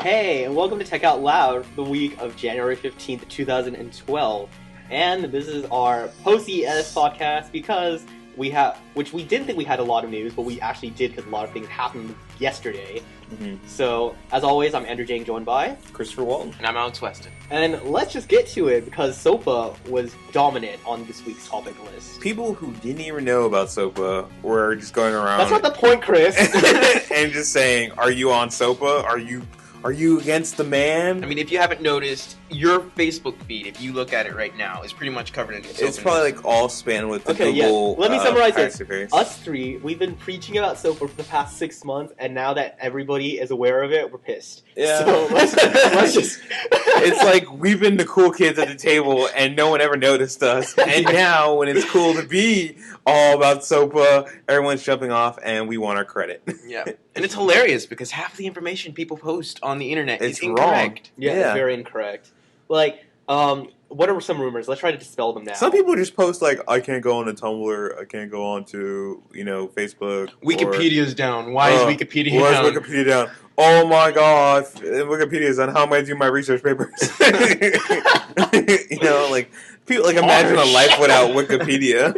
Hey, and welcome to Tech Out Loud, the week of January 15th, 2012. And this is our post-ES podcast because which we didn't think we had a lot of news, but we actually did because a lot of things happened yesterday. So, as always, I'm Andrew Jang, joined by Christopher Walton. And I'm Alex Weston. And let's just get to it because SOPA was dominant on this week's topic list. People who didn't even know about SOPA were just going around. That's not the point, Chris. and just saying, "Are you on SOPA? Are you against the man?" I mean, if you haven't noticed, your Facebook feed, if you look at it right now, is pretty much covered in SOPA. It's probably like all spanned with the Okay, Google. Let me summarize this. interface. Us three, we've been preaching about SOPA for the past 6 months, and now that everybody is aware of it, we're pissed. Yeah. So let's just. It's like we've been the cool kids at the table, and no one ever noticed us. And now, when it's cool to be all about SOPA, everyone's jumping off, and we want our credit. Yeah. And it's hilarious because half the information people post on the internet It's is incorrect. Yeah, Yeah. it's very incorrect. Like, what are some rumors? Let's try to dispel them now. Some people just post like, "I can't go on to Tumblr. I can't go on to Facebook." Wikipedia's down. Why is Wikipedia Why down? is Wikipedia down? Oh my god, Wikipedia's on. How am I doing my research papers? Like people like imagine a life without Wikipedia.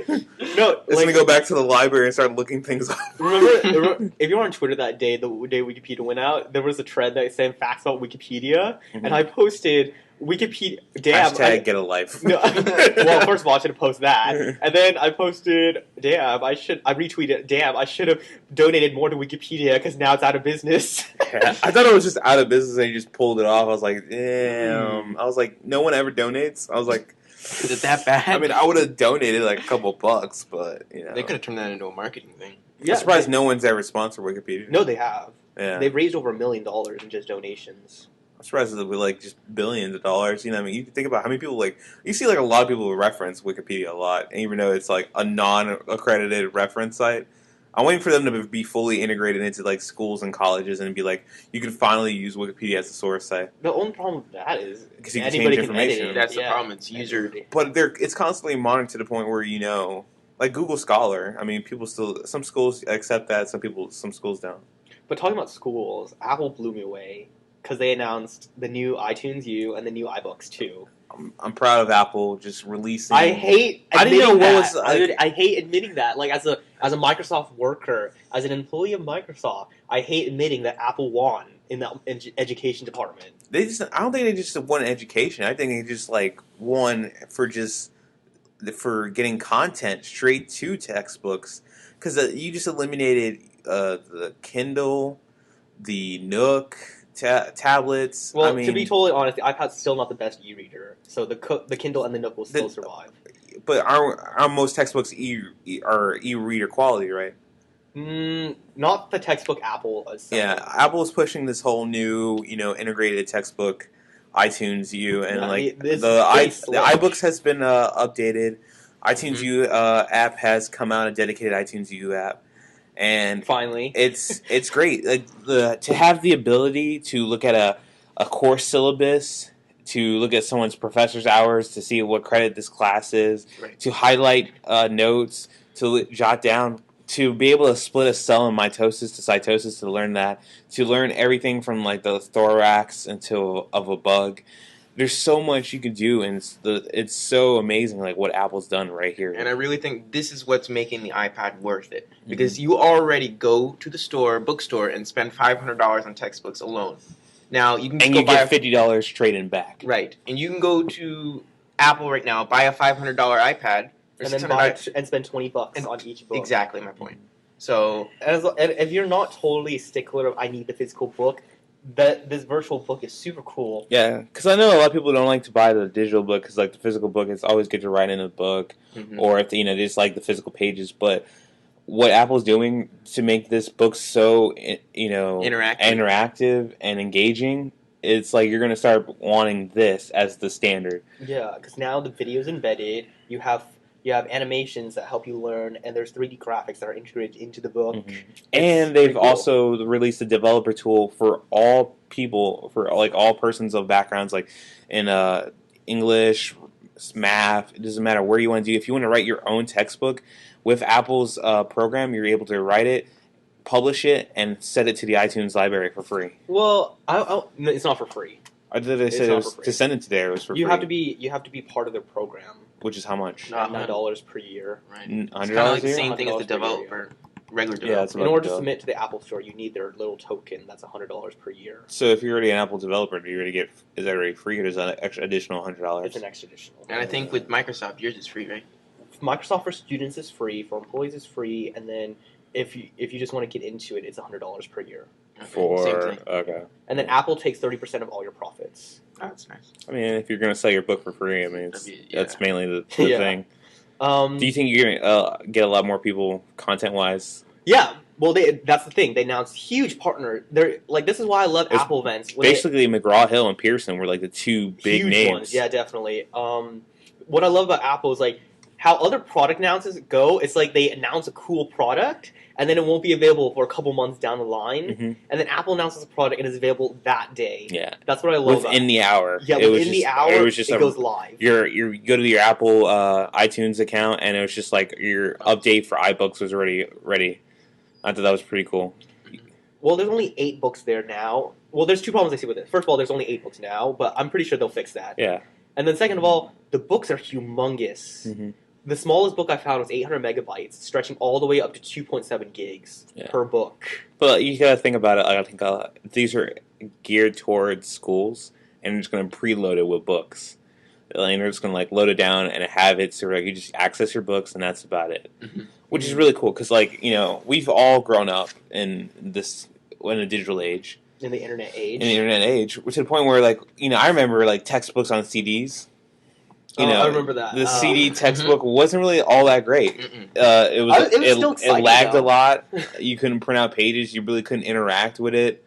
No, It's gonna go back to the library and start looking things up. remember, if you were on Twitter that day, the day Wikipedia went out, there was a thread that said facts about Wikipedia, and I posted Wikipedia. Damn, Hashtag get a life. No, well, first of all, I should have posted that, and then I posted, "Damn, I retweeted. Damn, I should have donated more to Wikipedia because now it's out of business." Yeah, I thought it was just out of business and you just pulled it off. I was like, damn. I was like, no one ever donates. I was like, Is it that bad? I mean, I would have donated like a couple bucks, but they could have turned that into a marketing thing. Yeah, I'm surprised no one's ever sponsored Wikipedia. No, they have. Yeah. They've raised over $1 million in just donations. I'm surprised that we like just billions of dollars. You know, what I mean, you think about how many people you see like a lot of people reference Wikipedia a lot, and even though it's like a non-accredited reference site, I'm waiting for them to be fully integrated into like schools and colleges and be like, you can finally use Wikipedia as a source site. The only problem with that is Because you can anybody change can edit information. it. That's the problem. It's user. But it's constantly monitored to the point where like Google Scholar. I mean, some schools accept that, some schools don't. But talking about schools, Apple blew me away because they announced the new iTunes U and the new iBooks 2. I'm proud of Apple just releasing. I hate. I didn't know admitting what that. was. I hate admitting that. Like as a Microsoft worker, as an employee of Microsoft, I hate admitting that Apple won in the education department. I don't think they just won education. I think they just like won for getting content straight to textbooks because you just eliminated the Kindle, the Nook. Tablets. Well, I mean, to be totally honest, the iPad's still not the best e-reader, so the Kindle and the Nook will still survive. But our most textbooks are e-reader quality, right? Not the textbook Apple. Yeah, Apple is pushing this whole new, integrated textbook iTunes U, and the iBooks has been updated. iTunes U app has come out, a dedicated iTunes U app. And finally, it's great. Like to have the ability to look at a course syllabus, to look at someone's professor's hours, to see what credit this class is, Right. to highlight notes, to jot down, to be able to split a cell in mitosis to cytosis, to learn everything from like the thorax of a bug. There's so much you can do, and it's so amazing, like what Apple's done right here. And I really think this is what's making the iPad worth it. Because you already go to the bookstore, and spend $500 on textbooks alone. Now you can and go you get $50 trade in back. Right, and you can go to Apple right now, buy a $500 iPad, and then and spend $20 on each book. Exactly my point. So, and if you're not totally a stickler of I need the physical book, this virtual book is super cool. Yeah, because I know a lot of people don't like to buy the digital book because like the physical book, it's always good to write in a book, or if they just like the physical pages. But what Apple's doing to make this book so interactive and engaging, it's like you're going to start wanting this as the standard. Yeah, because now the video's embedded. You have animations that help you learn, and there's 3D graphics that are integrated into the book. And they've also released a developer tool for all people, for like all persons of backgrounds, like in English, math. It doesn't matter where you want to do. If you want to write your own textbook with Apple's program, you're able to write it publish it and set it to the iTunes library for free. Well, no, it's not for free. I thought they said not it was for free. to send it to there. It was for You free. have to be part of their program. Which is how much? $9 per year. Right. $100 It's kind of like the a year? same thing as the $100 per year, developer, regular Yeah, developer. it's In about order to the- submit to the Apple Store, you need their little token. That's $100 per year. So if you're already an Apple developer, do you already get? Is that already free, or is that an extra additional $100? It's an extra additional. And I think with Microsoft, yours is free, right? Microsoft for students is free, for employees is free, and then if you just want to get into it, it's $100 per year. Okay, same For thing. okay. And then Apple takes 30% of all your profits. Oh, that's nice. I mean, if you're gonna sell your book for free, I mean, that's mainly the Yeah. thing. Um, Do you think you're gonna get a lot more people content wise? yeah, well, that's the thing. They announced huge partner. They're like, this is why I love It's Apple events. When they- Basically, McGraw Hill and Pearson were like the two big huge names. ones. Yeah, definitely. What I love about Apple is like how other product announcements go. It's like they announce a cool product, and then it won't be available for a couple months down the line. Mhm. And then Apple announces a product and it's available that day. Yeah, That's what I love. within about the hour. Yeah, It was within the just- hour, it was just it goes live. you go to your Apple iTunes account, and it was just like your update for iBooks was already ready. I thought that was pretty cool. Well, there's only 8 books there now. Well, there's 2 problems I see with it. First of all, there's only 8 books now, but I'm pretty sure they'll fix that. Yeah. And then second of all, the books are humongous. Mm-hmm. The smallest book I found was 800 megabytes, stretching all the way up to 2.7 gigs Yeah. per book. But you gotta think about it. I think these are geared towards schools, and you're just gonna preload it with books. And you're just gonna like load it down and have it so like you just access your books, and that's about it. Mhm. Which is really cool because we've all grown up in a digital age, In the internet age. in the internet age, to the point where I remember like textbooks on CDs. I remember that. The CD textbook wasn't really all that great. Mm-mm. It was still it exciting, lagged though. a lot. You couldn't print out pages. You really couldn't interact with it.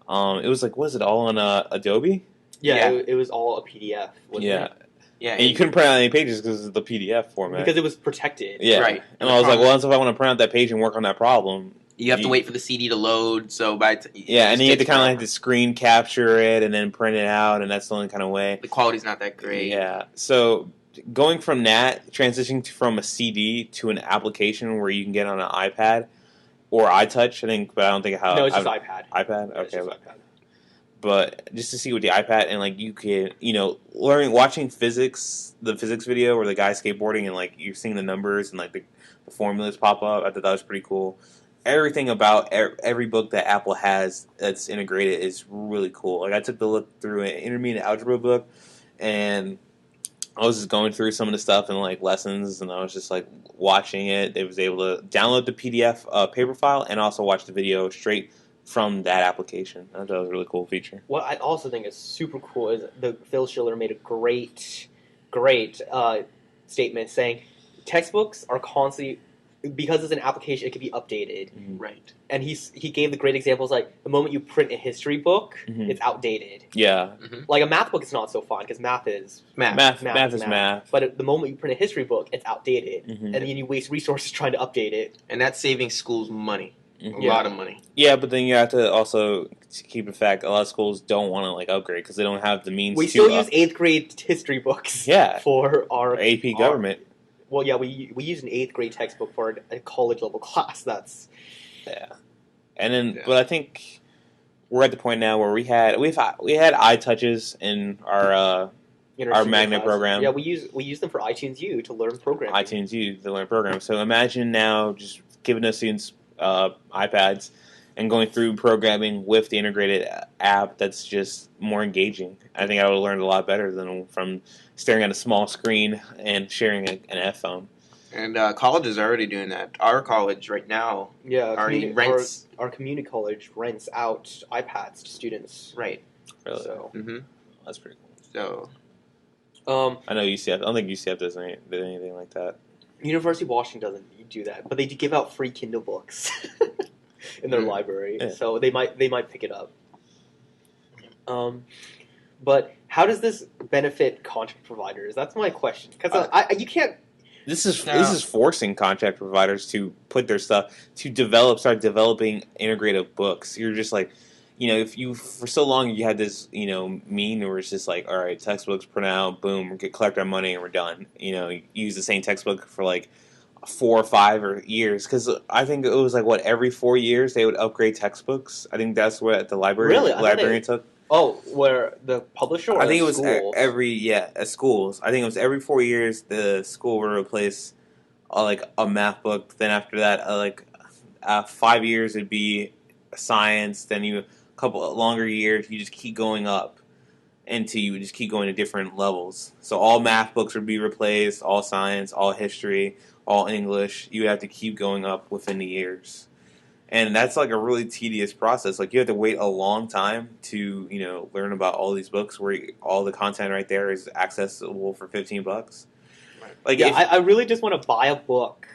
It was like, was it all on Adobe? Yeah, Yeah. It was all a PDF. wasn't Yeah, it? Yeah, and you couldn't print out any pages because of the PDF format. Because it was protected. yeah, Right. And I was like, well, if I want to print out that page and work on that problem, you have to wait for the CD to load. So yeah, and then you have to kind of like to screen capture it and then print it out, and that's the only kind of way. the quality's not that great. Yeah, so going from that, transitioning from a CD to an application where you can get on an iPad or iTouch, I think, but I don't think how. No, it's just iPad. iPad, It's okay. just iPad. But just to see with the iPad and like you can, watching the physics video where the guy's skateboarding and like you're seeing the numbers and like the formulas pop up. I thought that was pretty cool. Everything about every book that Apple has that's integrated is really cool. Like I took the look through an intermediate algebra book, and I was just going through some of the stuff and like lessons, and I was just like watching it. They was able to download the PDF paper file and also watch the video straight from that application. I thought that was a really cool feature. What I also think is super cool is Phil Schiller made a great statement saying textbooks are constantly, because it's an application, it can be updated. Right. And he gave the great examples like the moment you print a history book, Mhm. it's outdated. Yeah, Like a math book is not so fun because math is Math. math is math. But at the moment you print a history book, it's outdated, Mhm. and then you waste resources trying to update it. And that's saving schools money. Mhm. A Yeah. lot of money. Yeah, but then you have to also keep in fact a lot of schools don't want to like upgrade because they don't have the means. We to still use 8th grade history books. Yeah. For our AP government. Well, yeah, we use an 8th grade textbook for a college level class. That's Yeah, and then Yeah. but I think we're at the point now where we had iTouches in our University magnet class. program. Yeah, we use them for iTunes U to learn programming. iTunes U the learn program. So imagine now just giving us students iPads and going through programming with the integrated app that's just more engaging. I think I would have learned a lot better than from staring at a small screen and sharing an F phone. And colleges are already doing that. Our college right now, Yeah, already rents. our community college rents out iPads to students. Right. Really, So, Mm-hmm. that's pretty cool. So I know UCF. I don't think UCF does anything like that. University of Washington doesn't do that, but they do give out free Kindle books in their Mm. library, Yeah. so they might pick it up. But how does this benefit content providers? That's my question, because you can't. This is No. this is forcing contract providers to put their stuff to start developing integrative books. You're just like, if you for so long you had this mean where it's just like, all right, textbooks print out, boom, collect our money and we're done. You use the same textbook for like 4 or 5 or years, because I think it was like what, every 4 years they would upgrade textbooks. I think that's what the Really? I thought librarian they- took. Oh, where the publisher or I think the it was schools? at schools. I think it was every 4 years the school would replace like a math book. Then after that, 5 years it'd be science. Then a couple longer years, you just keep going up until you just keep going to different levels. So all math books would be replaced, all science, all history, all English. You would have to keep going up within the years. And that's like a really tedious process. Like you have to wait a long time to, learn about all these books where all the content right there is accessible for $15. Like Yeah, I really just want to buy a book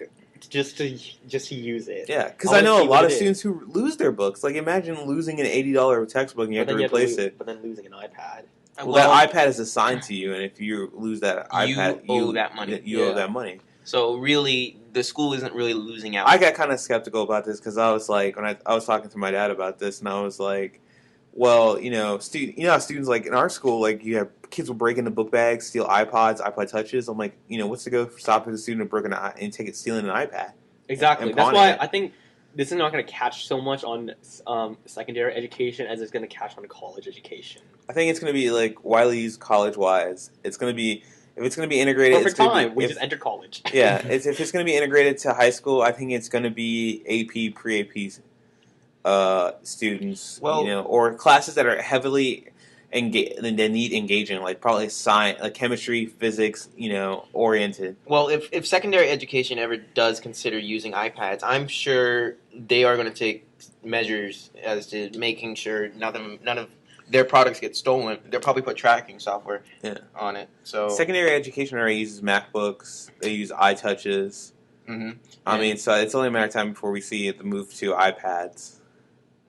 just to use it. yeah, because I I wanna know a see lot what of it students who lose their books. Like imagine losing an $80 textbook and you have to replace it. But then losing an iPad. Well, that iPad is assigned to you, and if you lose that iPad, you owe that money. You owe Yeah. that money. So really, the school isn't really losing out. I got kind of skeptical about this because I was like, when I was talking to my dad about this, and I was like, well, how students like in our school, like you have kids will break into book bags, steal iPods, iPod touches. I'm like, what's to go for stopping a student and stealing an iPad? Exactly. And That's pawning why it. I think this is not going to catch so much on secondary education as it's going to catch on college education. I think it's going to be like Wiley's College Wise. It's going to be if it's going to be integrated. Perfect it's gonna time. Be, We if- just entered college. Yeah, if it's going to be integrated to high school, I think it's going to be AP, pre-AP students, Well- or classes that are heavily that need engaging, like probably science, like chemistry, physics, oriented. Well, if secondary education ever does consider using iPads, I'm sure they are going to take measures as to making sure none of their products get stolen. They'll probably put tracking software on it. So Secondary education already uses MacBooks. They use iTouches. Mhm. I mean, so it's only a matter of time before we see the move to iPads.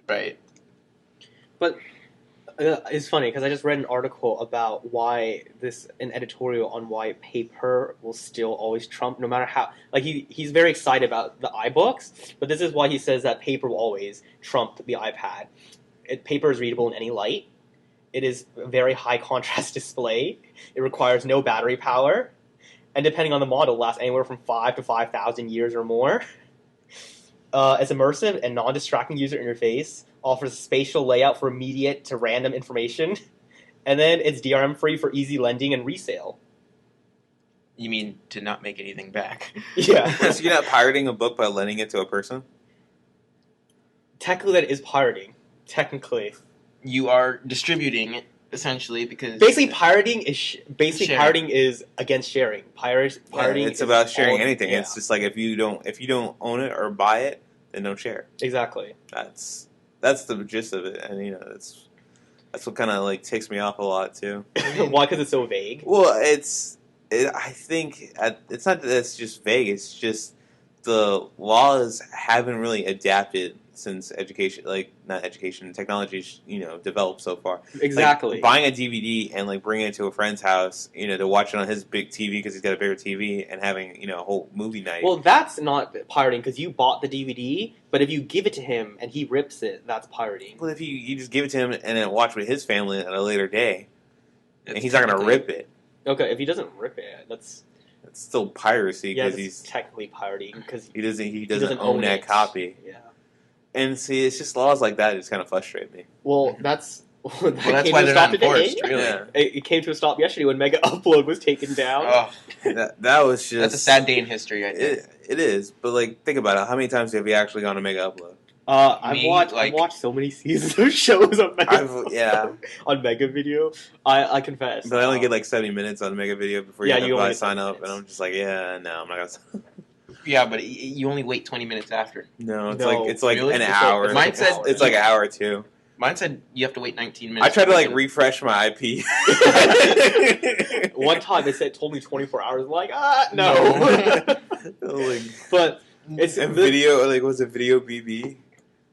right. It's funny because I just read an article about an editorial on why paper will still always trump no matter how. Like he's very excited about the iBooks, but this is why he says that paper will always trump the iPad. Paper is readable in any light. It is a very high contrast display. It requires no battery power, and depending on the model, lasts anywhere from 5 to 5,000 years or more. It's immersive and non-distracting user interface. Offers a spatial layout for immediate to random information, and then it's DRM free for easy lending and resale. You mean to not make anything back? Yeah, So you're not pirating a book by lending it to a person? technically that is pirating. Technically, You are distributing it essentially because basically pirating is Sharing. pirating is against sharing. Pirating. It's is about sharing all- anything. Yeah, It's just like if you don't own it or buy it, then don't share. exactly. That's the gist of it, and that's what kind of like takes me off a lot too. Why? Because it's so vague. Well, I think it's not that it's just vague. It's just the laws haven't really adapted since education, technology's developed so far. Exactly. Like, buying a DVD and like bringing it to a friend's house, to watch it on his big TV because he's got a bigger TV, and having a whole movie night. Well, that's not pirating because you bought the DVD, but if you give it to him and he rips it, that's pirating. Well, if you just give it to him and then watch with his family at a later day, and It's he's not going to technically- rip it, Okay, if he doesn't rip it, that's it's still piracy yeah, because that's technically pirating because he doesn't own that it. copy. Yeah. And see, it's just laws like that that just kind of frustrate me. Well, that's that that's came why to a they're stop not today. enforced, really. Yeah. It came to a stop yesterday when Mega Upload was taken down. Oh, that was just that's a sad day in history, I think. It is, but like think about it. How many times have you actually gone to Mega Upload? I've Me, watched so many seasons of shows on Mega on Mega Video. I confess, But I only get like 70 minutes on Mega Video before Yeah, you you only have to get sign 70 up, and minutes. I'm just like, yeah, no, I'm not gonna. Yeah, but you only wait 20 minutes after. No, No, it's like really? an It's hour. like- mine said- it's like an hour or two. Mine said you have to wait 19 minutes. I tried to like before refresh my IP. One time it told me 24 hours. I'm like, no. like, But it's and video, like, was it Video BB?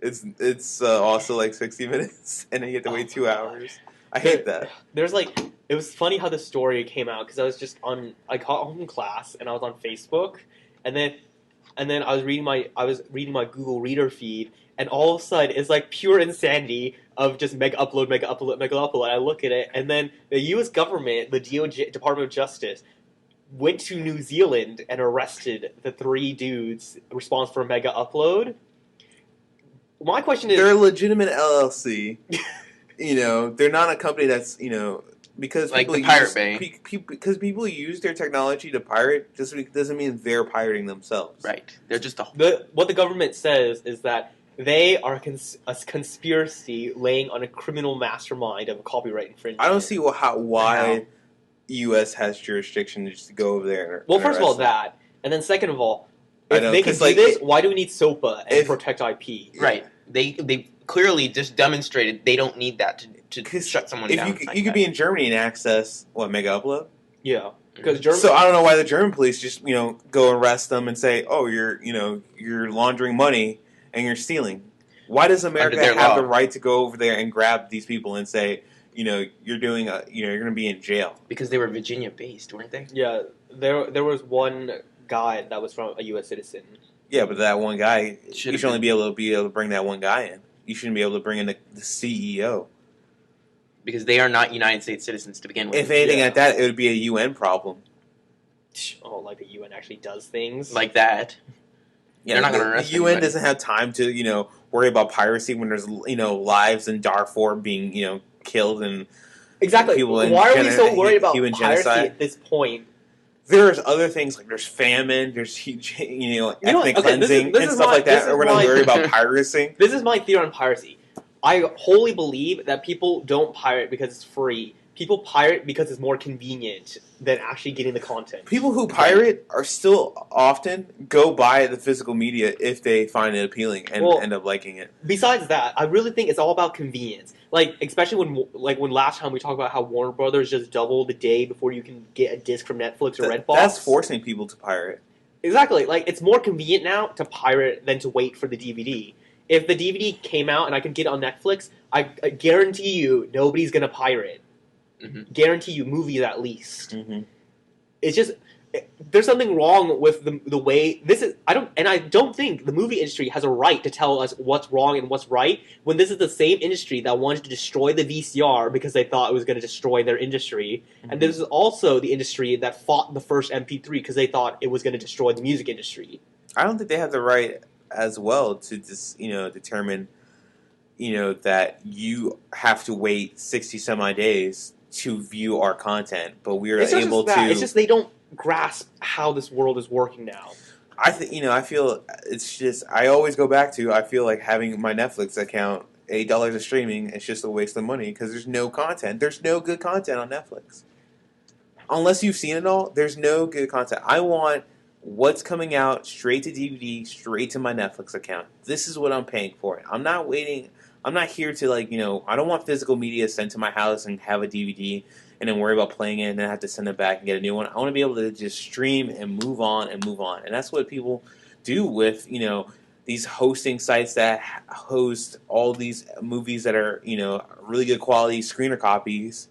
It's also like 60 minutes, and then you have to Oh wait 2 my hours. I hate that. There's it was funny how the story came out because I got home from class and I was on Facebook, and then I was reading my Google Reader feed, and all of a sudden it's like pure insanity of just Mega Upload. And I look at it, and then the U.S. government, the DOJ, Department of Justice, went to New Zealand and arrested the 3 dudes responsible for Mega Upload. My question is, They're a legitimate LLC. They're not a company that's because Like people the Pirate use, Bay. because people use their technology to pirate doesn't mean they're pirating themselves. Right. They're just what the government says is that they are a conspiracy laying on a criminal mastermind of copyright infringement. I don't see why U.S. has jurisdiction to just go over there. Well, and first of all, arrest them. that, and then second of all, I if know, they can 'cause, do like, this, why do we need SOPA and protect IP? right. They clearly just demonstrated they don't need that to 'Cause shut someone if down. you could be in Germany and access Mega Upload. Yeah, because Germany. So I don't know why the German police just go arrest them and say, oh, you're laundering money and you're stealing. Why does America Under their have law. the right to go over there and grab these people and say, you're doing you're going to be in jail? Because they were Virginia based, weren't they? Yeah, there was one guy that was from a U.S. citizen. Yeah, but that one guy, you Should've should only be able to bring that one guy in. You shouldn't be able to bring in the CEO. Because they are not United States citizens to begin with. If anything Yeah. like that, it would be a UN problem. Oh, like the UN actually does things. Like that. Yeah, They're not gonna the arrest UN anybody. doesn't have time to worry about piracy when there's lives in Darfur being killed and exactly. people in Why are we so worried about human piracy genocide. at this point? There's other things like there's famine, there's ethnic okay, cleansing this and is stuff my- like this that. is Or we're not my- worried about piracy. This is my theory on piracy. I wholly believe that people don't pirate because it's free. People pirate because it's more convenient than actually getting the content. People who pirate are still often go buy the physical media if they find it appealing and Well, end up liking it. Besides that, I really think it's all about convenience. Like, especially when last time we talked about how Warner Brothers just doubled the day before you can get a disc from Netflix or Redbox. That's forcing people to pirate. Exactly. Like, it's more convenient now to pirate than to wait for the DVD. If the DVD came out and I could get it on Netflix, I guarantee you nobody's gonna pirate. Mhm. Guarantee you movies at least. Mm-hmm. It's just there's something wrong with the way this is. I don't think the movie industry has a right to tell us what's wrong and what's right when this is the same industry that wanted to destroy the VCR because they thought it was going to destroy their industry, and this is also the industry that fought the first MP3 because they thought it was going to destroy the music industry. I don't think they have the right as well to just determine that you have to wait 60 some days to view our content, but we are It's not able just that. to. It's just they don't grasp how this world is working now. I feel it's just. I always go back to. I feel like having my Netflix account, $8 of streaming, it's just a waste of money because there's no content. There's no good content on Netflix. Unless you've seen it all, there's no good content. I want what's coming out straight to DVD, straight to my Netflix account. This is what I'm paying for. I'm not waiting. I'm not here to I don't want physical media sent to my house and have a DVD and then worry about playing it and then have to send it back and get a new one. I want to be able to just stream and move on. And that's what people do with, these hosting sites that host all these movies that are, really good quality screener copies.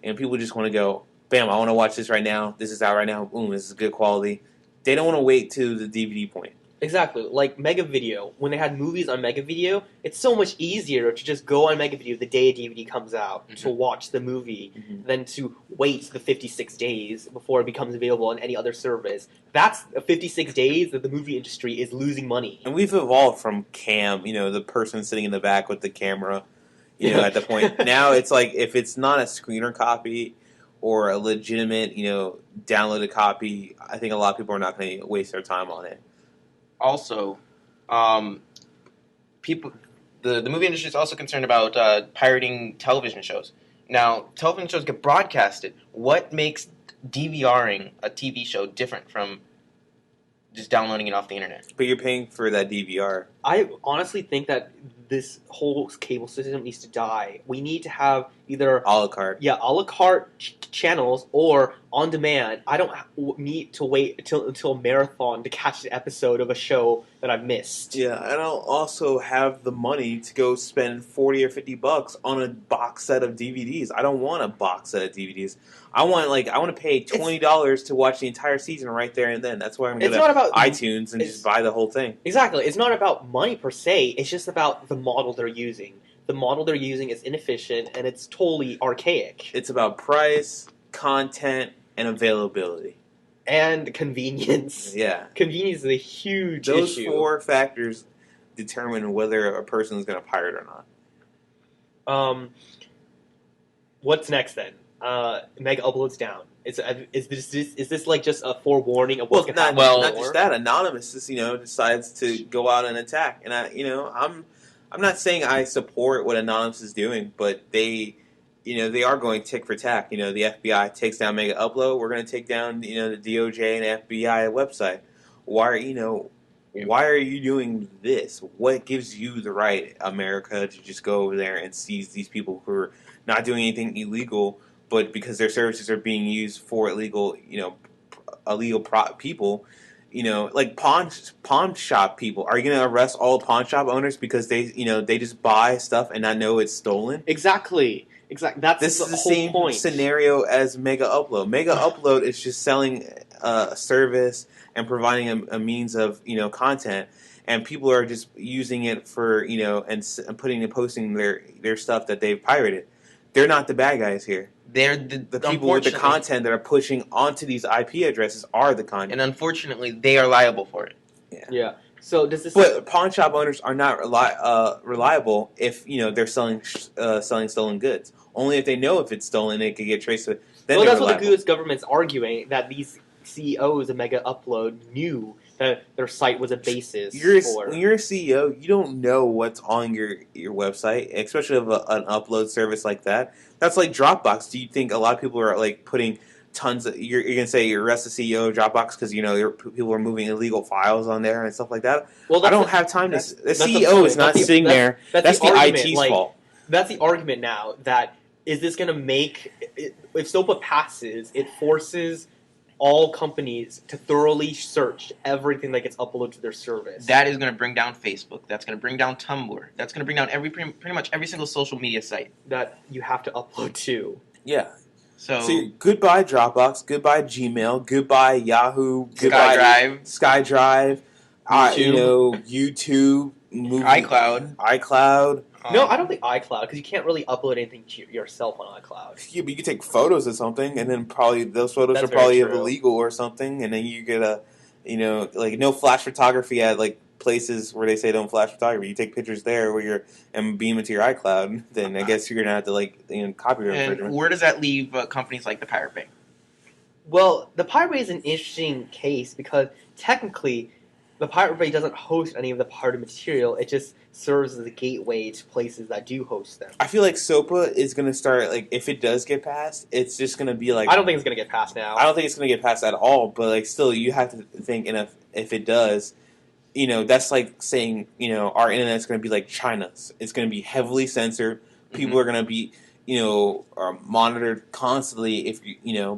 And people just want to go, bam, I want to watch this right now. This is out right now. Boom, this is good quality. They don't want to wait to the DVD point. Exactly. Like Mega Video, when they had movies on Mega Video, it's so much easier to just go on Mega Video the day a DVD comes out to watch the movie than to wait the 56 days before it becomes available on any other service. That's 56 days that the movie industry is losing money. And we've evolved from cam, the person sitting in the back with the camera, at the point. Now it's like if it's not a screener copy or a legitimate, downloaded copy, I think a lot of people are not going to waste their time on it. Also, people, the movie industry is also concerned about pirating television shows. Now, television shows get broadcasted. What makes DVRing a TV show different from just downloading it off the internet? But you're paying for that DVR. I honestly think that this whole cable system needs to die. We need to have either A la carte. a la carte channels or on demand. I don't need to wait until a marathon to catch an episode of a show that I've missed. Yeah, I don't also have the money to go spend $40 or $50 on a box set of DVDs. I don't want a box set of DVDs. I want to pay $20 to watch the entire season right there and then. That's why I'm going It's to not about iTunes and just buy the whole thing. Exactly. It's not about money per se. It's just about the model they're using. The model they're using is inefficient and it's totally archaic. It's about price, content, and availability. and convenience. Yeah. Convenience is a huge Those issue. 4 factors determine whether a person is going to pirate or not. What's next then? Mega uploads down. Is this like just a forewarning of what's Well, going to happen? not just that. Anonymous just decides to go out and attack, and I'm not saying I support what Anonymous is doing, but they are going tick for tack. The FBI takes down Mega Upload. We're going to take down the DOJ and FBI website. Why are you doing this? What gives you the right, America, to just go over there and seize these people who are not doing anything illegal, but because their services are being used for illegal people, like pawn shop people? Are you going to arrest all pawn shop owners because they just buy stuff and not know it's stolen? Exactly. That's This the is the whole same point. scenario as Mega Upload. Mega Upload is just selling a service and providing a means of content, and people are just using it for and posting their stuff that they've pirated. They're not the bad guys here. They're The people with the content that are pushing onto these IP addresses are the content, and unfortunately, they are liable for it. Yeah. So does this? But pawn shop owners are not reliable if they're selling stolen goods. Only if they know if it's stolen, it could get traced. Then Well, that's reliable. what the U.S. government's arguing, that these CEOs of Mega Upload knew that their site was a basis for. When you're a CEO, you don't know what's on your website, especially of an upload service like that. That's like Dropbox. Do you think a lot of people are like putting tons of? You're going to say you arrest the CEO of Dropbox because people are moving illegal files on there and stuff like that? Well, I don't have time to. The that's the CEO point. is not That's the- sitting there. That's the argument, IT's like, fault. That's the argument now. That is this going to make if SOPA passes, it forces all companies to thoroughly search everything that gets uploaded to their service. That is going to bring down Facebook. That's going to bring down Tumblr. That's going to bring down pretty much every single social media site that you have to upload to. Yeah. So goodbye Dropbox, goodbye Gmail, goodbye Yahoo, goodbye SkyDrive, YouTube, iCloud. No, I don't think iCloud, because you can't really upload anything to yourself on iCloud. Yeah, but you can take photos of something, and then probably those photos That's are probably very true. illegal or something, and then you get like no flash photography at like places where they say don't flash photography. You take pictures there and beam it to your iCloud. Then I guess you're gonna have to copyright and infringement. where does that leave companies like the Pirate Bay? Well, the Pirate Bay is an interesting case because technically the Pirate Bay doesn't host any of the pirated material. It just serves as a gateway to places that do host them. I feel like SOPA is gonna start if it does get passed, it's just gonna be like I don't think it's going to get passed now. I don't think it's gonna get passed at all. But still, you have to think, and if it does, that's like saying our internet's gonna be like China's. It's gonna be heavily censored. People are gonna be are monitored constantly.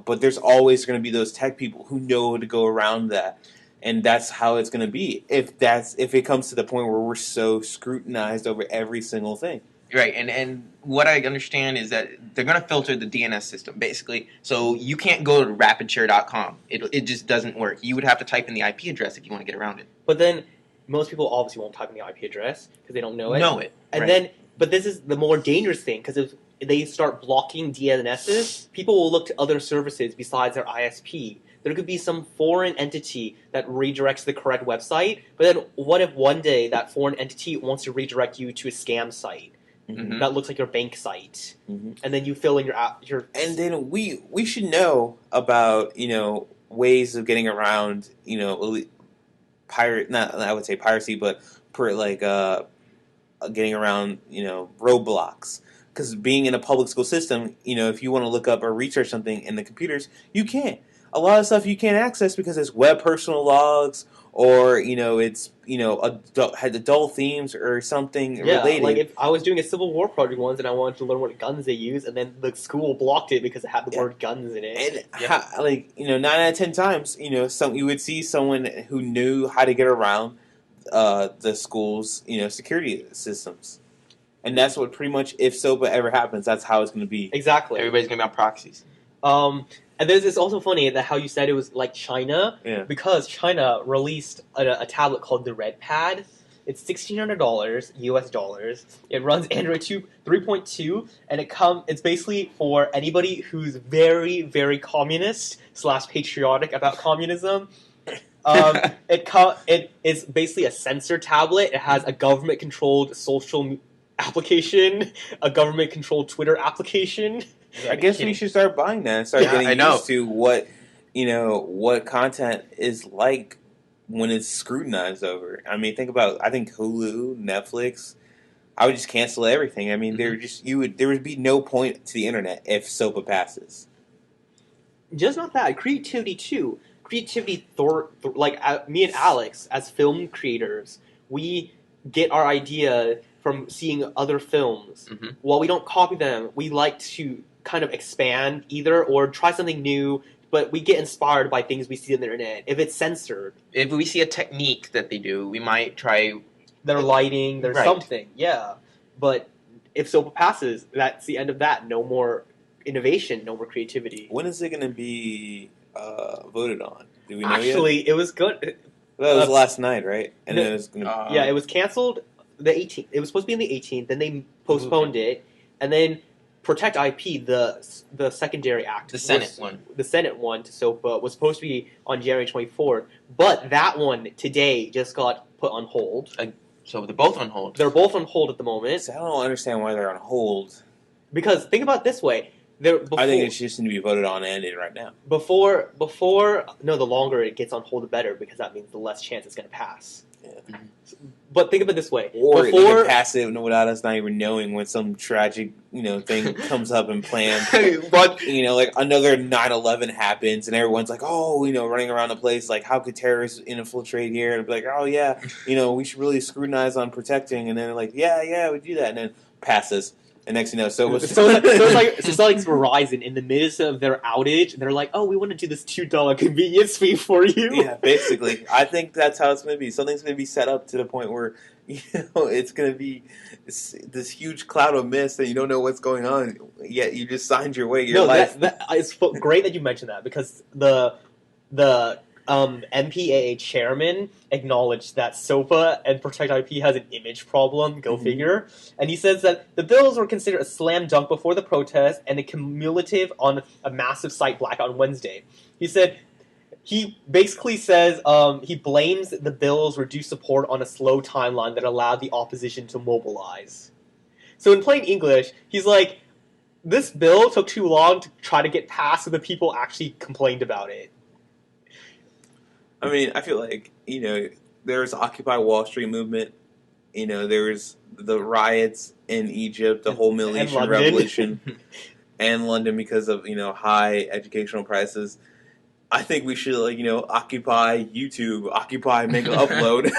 But there's always gonna be those tech people who know how to go around that. And that's how it's going to be if it comes to the point where we're so scrutinized over every single thing. Right, and what I understand is that they're going to filter the DNS system, basically. So you can't go to rapidshare.com. It just doesn't work. You would have to type in the IP address if you want to get around it. But then most people obviously won't type in the IP address because they don't know it. And right. then, but this is the more dangerous thing, because if they start blocking DNSs, people will look to other services besides their ISP. There could be some foreign entity that redirects to the correct website, but then what if one day that foreign entity wants to redirect you to a scam site that looks like your bank site, and then you fill in your and then we should know about ways of getting around I would say piracy, but getting around roadblocks. Because being in a public school system, if you want to look up or research something in the computers, you can't. A lot of stuff you can't access because it's web personal logs or it's had adult themes or something related. Like if I was doing a Civil War project once and I wanted to learn what guns they use, and then the school blocked it because it had the word guns in it. And 9 out of 10 times, you would see someone who knew how to get around the school's security systems. And that's what pretty much, if SOPA ever happens, that's how it's going to be. Exactly. Everybody's going to be on proxies. And it's also funny that how you said it was like China, because China released a tablet called the Red Pad, It's $1,600 US dollars. It runs Android 3.2, and it's basically for anybody who's very, very communist / patriotic about communism. It is basically a sensor tablet. It has a government-controlled social application, a government-controlled Twitter application. I guess we should start buying that and start getting used to what content is like when it's scrutinized over. I mean, I think Hulu, Netflix. I would just cancel everything. I mean, there would be no point to the internet if SOPA passes. Just not that, creativity too. Creativity, me and Alex, as film creators, we get our idea from seeing other films. Mm-hmm. While we don't copy them, we like to kind of expand either or try something new, but we get inspired by things we see on the internet. If it's censored. If we see a technique that they do, we might try... Their lighting, their something, yeah. But if SOPA passes, that's the end of that. No more innovation, no more creativity. When is it going to be voted on? Do we know Actually, yet? it was good. Well, it was last night, right? And then it was going to... Yeah, it was canceled the 18th. It was supposed to be on the 18th, then they postponed it, and then Protect IP, the secondary act, the Senate one to SOPA was supposed to be on January 24th, but that one today just got put on hold. So they're both on hold. They're both on hold at the moment. So I don't understand why they're on hold. Because think about it this way. I think it just need to be voted on and ended right now. The longer it gets on hold, the better, because that means the less chance it's going to pass. Yeah. But think of it this way: or they can pass it without us not even knowing when some tragic, thing comes up and planned. But like another 9/11 happens, and everyone's like, "Oh, running around the place, like, how could terrorists infiltrate here?" And be like, "Oh yeah, we should really scrutinize on protecting." And then they're like, "Yeah, we do that," and then passes. And next thing you know, so it's like Verizon in the midst of their outage, and they're like, "Oh, we want to do this $2 convenience fee for you." Yeah, basically, I think that's how it's going to be. Something's going to be set up to the point where it's going to be this huge cloud of mist that you don't know what's going on. Yet you just signed your life. It's great that you mentioned that, because the MPAA chairman acknowledged that SOPA and Protect IP has an image problem, go figure, and he says that the bills were considered a slam dunk before the protest and a cumulative on a massive site blackout on Wednesday. He basically says he blames the bill's reduced support on a slow timeline that allowed the opposition to mobilize. So in plain English, he's like, this bill took too long to try to get passed, so the people actually complained about it. I mean, I feel like, there's Occupy Wall Street movement. There's the riots in Egypt, the whole Milesian revolution, and London because of, high educational prices. I think we should, Occupy YouTube, Occupy Mega Upload.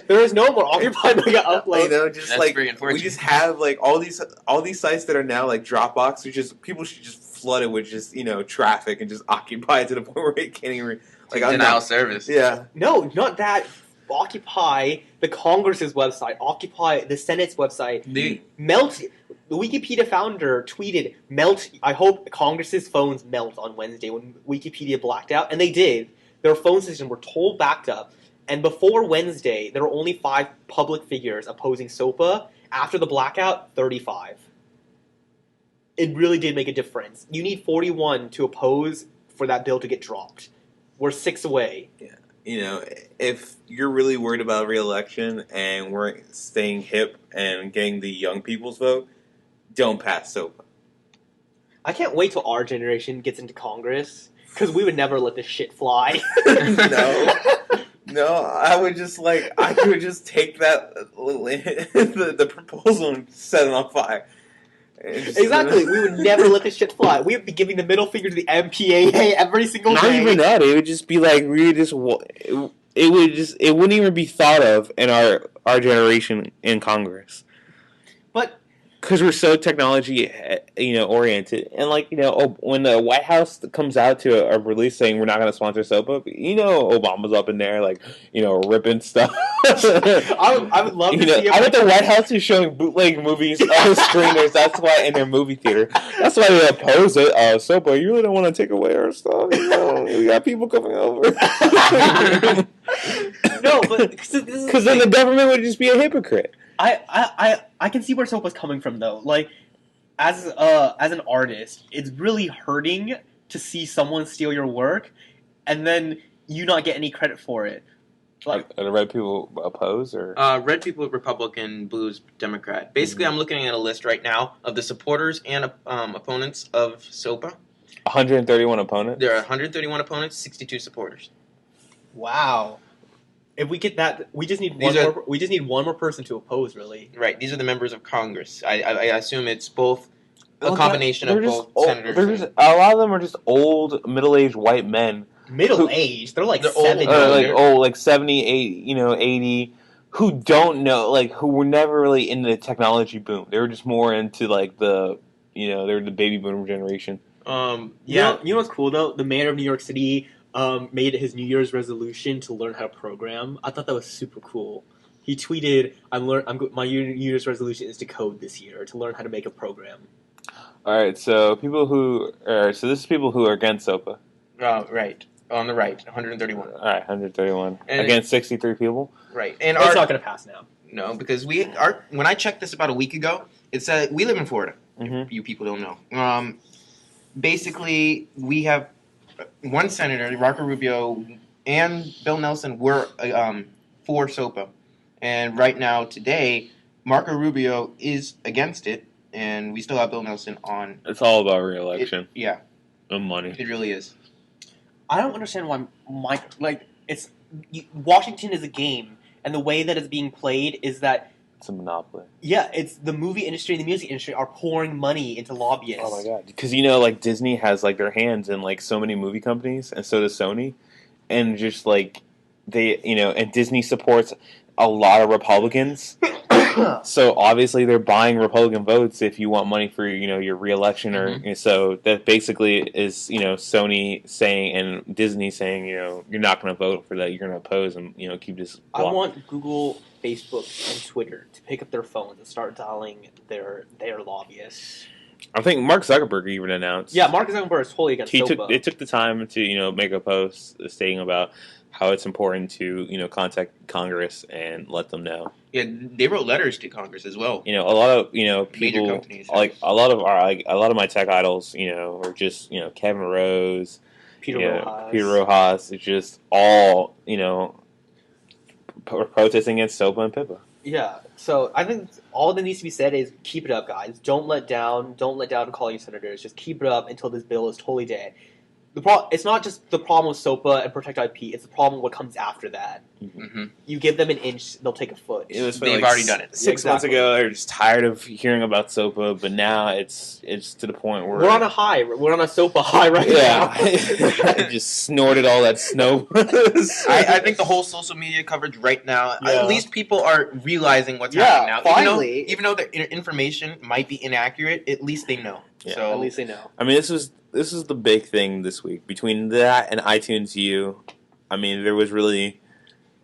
There is no more Occupy Mega Upload. We just have, all these sites that are now, like Dropbox, people should just flood it with just, traffic and just occupy it to the point where it can't even... denial service. Yeah. No, not that. Occupy the Congress's website. Occupy the Senate's website. Melt. The Wikipedia founder tweeted, "Melt. I hope Congress's phones melt on Wednesday," when Wikipedia blacked out, and they did. Their phone systems were total backed up. And before Wednesday, there were only 5 public figures opposing SOPA. After the blackout, 35. It really did make a difference. You need 41 to oppose for that bill to get dropped. We're 6 away. Yeah. If you're really worried about re-election and we're staying hip and getting the young people's vote, don't pass SOPA. I can't wait till our generation gets into Congress, because we would never let this shit fly. No, I would just take that the proposal and set it on fire. Exactly, we would never let this shit fly. We would be giving the middle finger to the MPAA every single day. Not even that. It would just be like it wouldn't even be thought of in our generation in Congress. But because we're so technology, oriented, and when the White House comes out to a release saying we're not going to sponsor SOPA, Obama's up in there, ripping stuff. I would love to see. I bet the White House is showing bootleg movies on the screeners. That's why in their movie theater. That's why they oppose it. SOPA, you really don't want to take away our stuff. We got people coming over. No, but because then the government would just be a hypocrite. I can see where Sopa's coming from though. Like as an artist, it's really hurting to see someone steal your work and then you not get any credit for it. Like Are the red people oppose or? Red people, Republican, blues, Democrat. Basically, I'm looking at a list right now of the supporters and opponents of SOPA. 131 opponents. There are 131 opponents, 62 supporters. wow. If we get that, we just need one more person to oppose. Really, Right. These are the members of Congress. I assume it's both a Well, combination of they're both just old, senators. they're just, a lot of them are just old, middle-aged white men. middle age. They're like They're old. 70. Like old, like 70, 80, 80, who don't know, like who were never really into the technology boom. They were just more into like the, they were the baby boomer generation. Yeah. You know what's cool though? The mayor of New York City made his New Year's resolution to learn how to program. I thought that was super cool. He tweeted, my New Year's resolution is to code this year, to learn how to make a program." All right, so this is people who are against SOPA. Right. On the right, 131. All right, 131 And against 63 people. Right. And It's not going to pass now. No, because when I checked this about a week ago, it said we live in Florida. Mhm. You people don't know. Basically, we have one senator, Marco Rubio, and Bill Nelson were for SOPA, and right now today, Marco Rubio is against it, and we still have Bill Nelson on. It's all about re-election Yeah, and money. it really is. I don't understand why Washington is a game, and the way that it's being played is that It's a monopoly. it's the movie industry and the music industry are pouring money into lobbyists. Oh my god! Because like Disney has like their hands in like so many movie companies, and so does Sony, and just like they, and Disney supports a lot of Republicans. So obviously they're buying Republican votes if you want money for your reelection, or so that basically is Sony saying and Disney saying you're not going to vote for that, you're going to oppose and keep this. I want Google, Facebook, and Twitter to pick up their phones and start dialing their lobbyists. I think Mark Zuckerberg even announced. Yeah, Mark Zuckerberg is totally against SOPA. It took the time to make a post stating about how it's important to contact Congress and let them know. Yeah, they wrote letters to Congress as well. A lot of people, companies, like a lot of my tech idols, are just Kevin Rose, Peter Rojas. Peter Rojas. It's just all protesting against SOPA and PIPA. Yeah, so I think all that needs to be said is keep it up, guys. Don't let down calling senators. Just keep it up until this bill is totally dead. It's not just the problem with SOPA and Protect IP. It's the problem what comes after that. Mm-hmm. You give them an inch, they'll take a foot. They've already done it. 6 months ago, they're just tired of hearing about SOPA, but now it's to the point where we're on a high. We're on a SOPA high right now. I just snorted all that snow. I think the whole social media coverage right now, Yeah. at least people are realizing what's Yeah, happening now. finally. Even though the information might be inaccurate, at least they know. Yeah. So At least they know. I mean, this is the big thing this week. Between that and iTunes U, I mean, there was really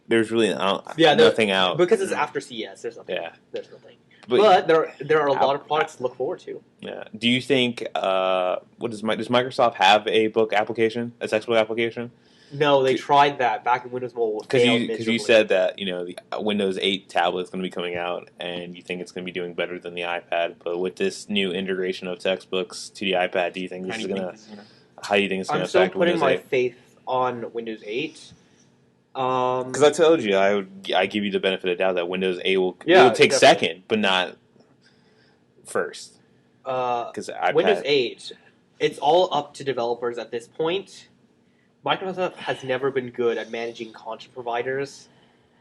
nothing out. Because it's after CES. There's nothing. Yeah. There's nothing. But there are a lot of products to look forward to. Yeah. Do you think does Microsoft have a book application, a textbook application? No, they tried that back in Windows Mobile. Because you said that the Windows 8 tablet is going to be coming out, and you think it's going to be doing better than the iPad. But with this new integration of textbooks to the iPad, do you think this is going to? How do you think it's going to I'm still affect putting Windows my 8? faith on Windows 8. Because I told you I give you the benefit of the doubt that Windows 8 will take definitely. second, but not first. Because Windows 8, it's all up to developers at this point. Microsoft has never been good at managing content providers,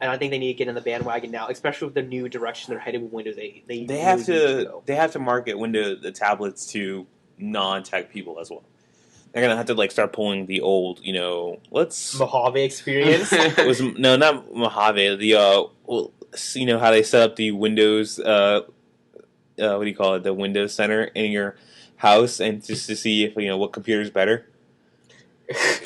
and I think they need to get in the bandwagon now, especially with the new direction they're heading with Windows 8. They have to market the tablets to non-tech people as well. They're gonna have to start pulling the old, Mojave experience. not Mojave. The how they set up the Windows, what do you call it? The Windows Center in your house, and just to see if what computer's better.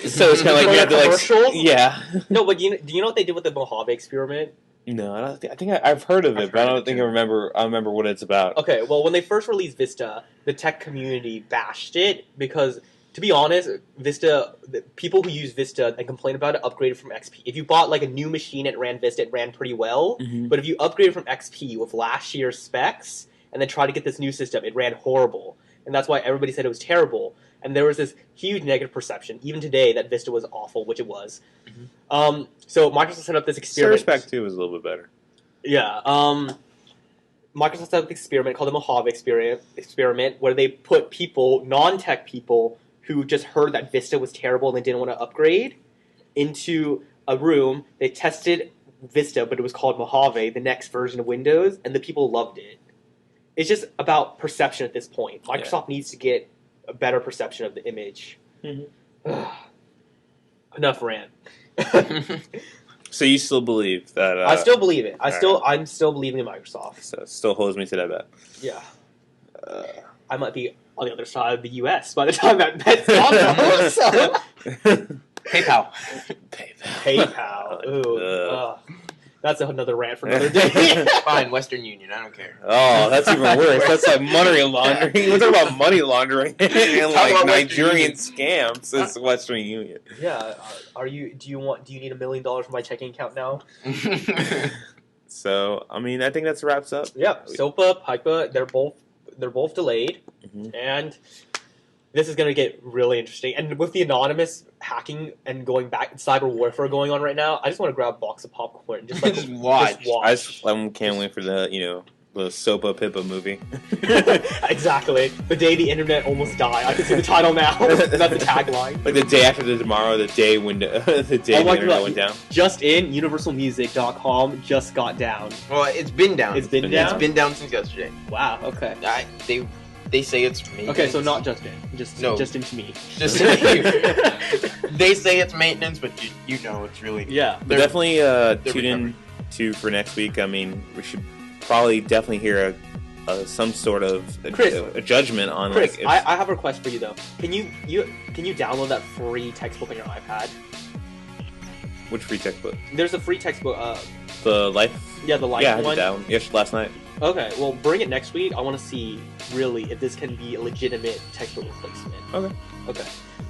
So it's kind of like you have to commercials? Yeah. No, but do you know what they did with the Mojave experiment? No, I don't think. I think I've heard of it, but I don't think I remember. I remember what it's about. Okay, well, when they first released Vista, the tech community bashed it because To be honest, Vista, the people who use Vista and complain about it upgraded from XP. If you bought like a new machine and ran Vista, it ran pretty well. Mhm. But if you upgraded from XP with last year's specs and then tried to get this new system, it ran horrible. And that's why everybody said it was terrible. And there was this huge negative perception, even today, that Vista was awful, which it was. So Microsoft set up this experiment. Surface Pack 2 was a little bit better. Yeah. Microsoft set up an experiment called the Mojave experiment, where they put people, non-tech people, who just heard that Vista was terrible and they didn't want to upgrade, into a room. They tested Vista, but it was called Mojave, the next version of Windows, and the people loved it. It's just about perception at this point. Microsoft needs to get a better perception of the image. Enough rant. So you still believe that? I still believe it. right. I'm still believing in Microsoft. So it still holds me to that bet. Yeah. I might be on the other side of the U.S. by the time that bet's on. So. PayPal. PayPal. Ooh. That's another rant for another day. Fine, Western Union. I don't care. Oh, that's even worse. That's like money laundering. We're talking about money laundering and like about Western Nigerian Union? scams. It's Western Union. Yeah. Do you need $1 million for my checking account now? So I mean, I think that wraps up. Yep. SOPA, PIPA, they're both delayed, and this is going to get really interesting. And with the anonymous hacking and going back, cyber warfare going on right now, I just want to grab a box of popcorn and just like Just watch. I can't wait for the the Sopa Pippa movie. Exactly. The day the internet almost died. I can see the title now. That's the tagline. Like the day after the tomorrow, the day window, the day the internet went down. Just in, universalmusic.com just got down. Well, it's been down. It's been down? It's been down since yesterday. Wow, okay. They say it's maintenance. Okay, so not just in. Just into me. Just they say it's maintenance, but you know it's really Yeah. But definitely tune in for next week. I mean, we should probably definitely hear some sort of a judgment on Chris, like. I have a request for you though. Can you download that free textbook on your iPad? Which free textbook? There's a free textbook. The life. Yeah, the life one. one. Yeah, I did that one. Yes, last night. Okay, well, bring it next week. I want to see really if this can be a legitimate textbook replacement. Okay.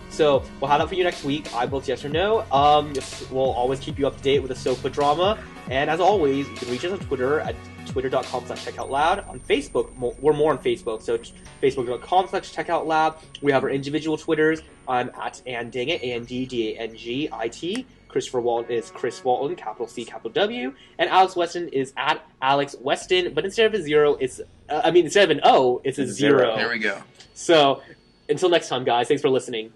So we'll have that for you next week. I vote yes or no. We'll always keep you up to date with the SOPA drama. And as always, you can reach us on Twitter at twitter.com/checkoutloud. On Facebook, we're more on Facebook, so facebook.com/checkoutloud. We have our individual Twitters. I'm at AndDangit, AndDangit. Christopher Walton is Chris Walton, capital C, capital W. And Alex Weston is at Alex Weston, but instead of a zero, instead of an O, it's a zero. There we go. So, until next time, guys, thanks for listening.